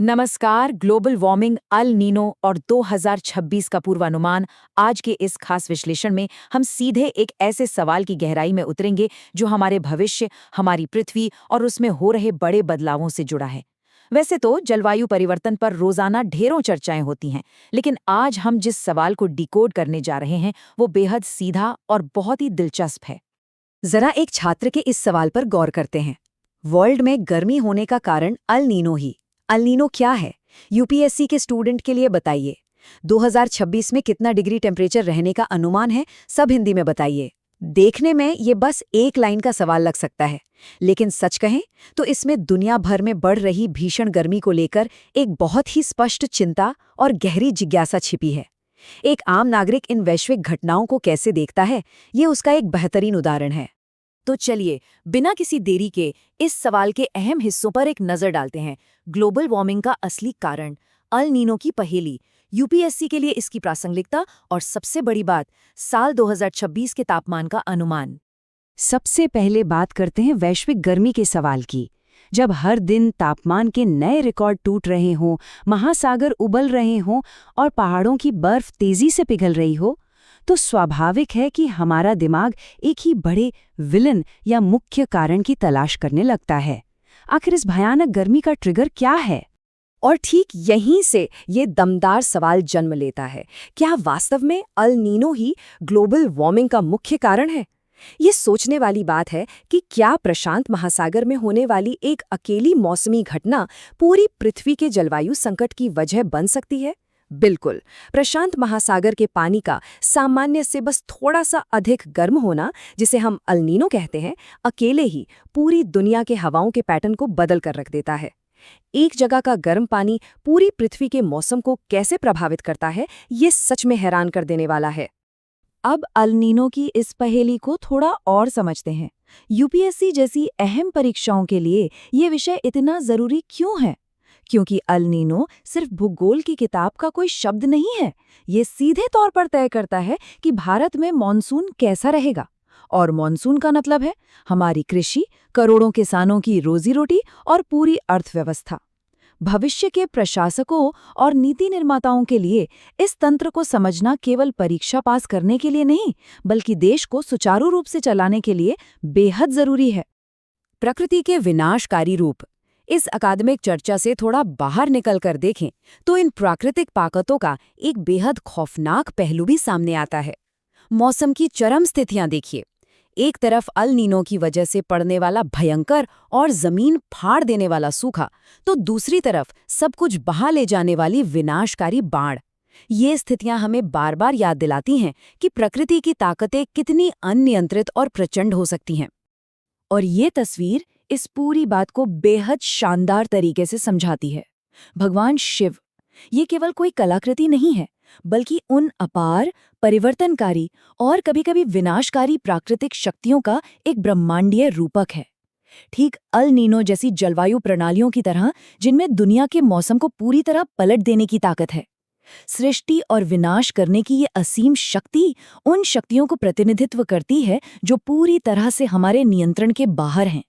नमस्कार। Global warming, El Nino और 2026 का पूर्वानुमान। आज के इस खास विश्लेषण में हम सीधे एक ऐसे सवाल की गहराई में उतरेंगे जो हमारे भविष्य, हमारी पृथ्वी और उसमें हो रहे बड़े बदलावों से जुड़ा है। वैसे तो जलवायु परिवर्तन पर रोजाना ढेरों चर्चाएं होती हैं, लेकिन आज हम जिस सवाल को डिकोड करने जा रहे हैं वो बेहद सीधा और बहुत ही दिलचस्प है। जरा एक छात्र के इस सवाल पर गौर करते हैं। वर्ल्ड में गर्मी होने का कारण अल नीनो ही। अल नीनो क्या है? यूपीएससी के स्टूडेंट के लिए बताइए। 2026 में कितना डिग्री टेम्परेचर रहने का अनुमान है, सब हिंदी में बताइए। देखने में ये बस एक लाइन का सवाल लग सकता है, लेकिन सच कहें तो इसमें दुनिया भर में बढ़ रही भीषण गर्मी को लेकर एक बहुत ही स्पष्ट चिंता और गहरी जिज्ञासा छिपी है। एक आम नागरिक इन वैश्विक घटनाओं को कैसे देखता है, ये उसका एक बेहतरीन उदाहरण है। तो चलिए, बिना किसी देरी के इस सवाल के अहम हिस्सों पर एक नजर डालते हैं। ग्लोबल वार्मिंग का असली कारण, अल नीनो की पहेली, यूपीएससी के लिए इसकी प्रासंगिकता और सबसे बड़ी बात, साल 2026 के तापमान का अनुमान। सबसे पहले बात करते हैं वैश्विक गर्मी के सवाल की। जब हर दिन तापमान के नए रिकॉर्ड टूट रहे हों, महासागर उबल रहे हों और पहाड़ों की बर्फ तेजी से पिघल रही हो, तो स्वाभाविक है कि हमारा दिमाग एक ही बड़े विलन या मुख्य कारण की तलाश करने लगता है। आखिर इस भयानक गर्मी का ट्रिगर क्या है? और ठीक यहीं से ये दमदार सवाल जन्म लेता है, क्या वास्तव में अल नीनो ही ग्लोबल वार्मिंग का मुख्य कारण है? ये सोचने वाली बात है कि क्या प्रशांत महासागर में होने वाली एक अकेली मौसमी घटना पूरी पृथ्वी के जलवायु संकट की वजह बन सकती है? बिल्कुल। प्रशांत महासागर के पानी का सामान्य से बस थोड़ा सा अधिक गर्म होना, जिसे हम अल नीनो कहते हैं, अकेले ही पूरी दुनिया के हवाओं के पैटर्न को बदल कर रख देता है। एक जगह का गर्म पानी पूरी पृथ्वी के मौसम को कैसे प्रभावित करता है, ये सच में हैरान कर देने वाला है। अब अल नीनो की इस पहेली को थोड़ा और समझते हैं। यूपीएससी जैसी अहम परीक्षाओं के लिए ये विषय इतना जरूरी क्यों है? क्योंकि अल नीनो सिर्फ भूगोल की किताब का कोई शब्द नहीं है। ये सीधे तौर पर तय करता है कि भारत में मॉनसून कैसा रहेगा। और मॉनसून का मतलब है हमारी कृषि, करोड़ों किसानों की रोजी रोटी और पूरी अर्थव्यवस्था। भविष्य के प्रशासकों और नीति निर्माताओं के लिए इस तंत्र को समझना केवल परीक्षा पास करने के लिए नहीं, बल्कि देश को सुचारू रूप से चलाने के लिए बेहद जरूरी है। प्रकृति के विनाशकारी रूप, इस अकादमिक चर्चा से थोड़ा बाहर निकलकर देखें तो इन प्राकृतिक ताकतों का एक बेहद खौफनाक पहलू भी सामने आता है। मौसम की चरम स्थितियां देखिए। एक तरफ अल नीनो की वजह से पड़ने वाला भयंकर और जमीन फाड़ देने वाला सूखा, तो दूसरी तरफ सब कुछ बहा ले जाने वाली विनाशकारी बाढ़। ये स्थितियां हमें बार बार याद दिलाती हैं कि प्रकृति की ताकतें कितनी अनियंत्रित और प्रचंड हो सकती हैं। और ये तस्वीर इस पूरी बात को बेहद शानदार तरीके से समझाती है। भगवान शिव, ये केवल कोई कलाकृति नहीं है, बल्कि उन अपार, परिवर्तनकारी और कभी-कभी विनाशकारी प्राकृतिक शक्तियों का एक ब्रह्मांडीय रूपक है। ठीक अल नीनो जैसी जलवायु प्रणालियों की तरह, जिनमें दुनिया के मौसम को पूरी तरह पलट देने की ताकत है। सृष्टि और विनाश करने की ये असीम शक्ति उन शक्तियों को प्रतिनिधित्व करती है जो पूरी तरह से हमारे नियंत्रण के बाहर हैं।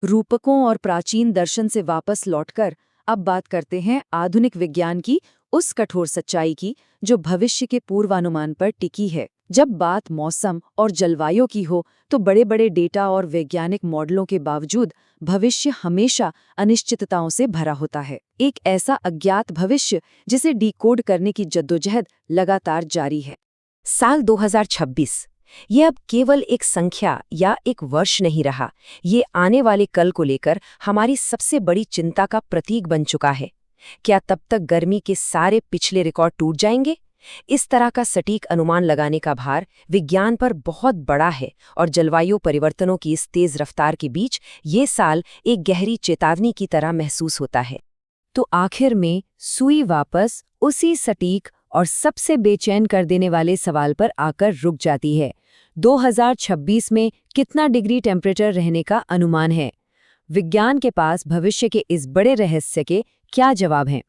रूपकों और प्राचीन दर्शन से वापस लौटकर अब बात करते हैं आधुनिक विज्ञान की, उस कठोर सच्चाई की जो भविष्य के पूर्वानुमान पर टिकी है। जब बात मौसम और जलवायु की हो तो बड़े बड़े डेटा और वैज्ञानिक मॉडलों के बावजूद भविष्य हमेशा अनिश्चितताओं से भरा होता है। एक ऐसा अज्ञात भविष्य जिसे डिकोड करने की जद्दोजहद लगातार जारी है। साल 2026 ये अब केवल एक संख्या या एक वर्ष नहीं रहा, ये आने वाले कल को लेकर हमारी सबसे बड़ी चिंता का प्रतीक बन चुका है। क्या तब तक गर्मी के सारे पिछले रिकॉर्ड टूट जाएंगे? इस तरह का सटीक अनुमान लगाने का भार विज्ञान पर बहुत बड़ा है और जलवायु परिवर्तनों की इस तेज रफ्तार के बीच ये साल एक गहरी चेतावनी की तरह महसूस होता है। तो आखिर में सुई वापस उसी सटीक और सबसे बेचैन कर देने वाले सवाल पर आकर रुक जाती है। 2026 में कितना डिग्री टेम्परेचर रहने का अनुमान है? विज्ञान के पास भविष्य के इस बड़े रहस्य के क्या जवाब हैं?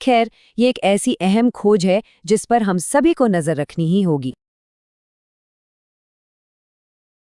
खैर, ये एक ऐसी अहम खोज है जिस पर हम सभी को नजर रखनी ही होगी।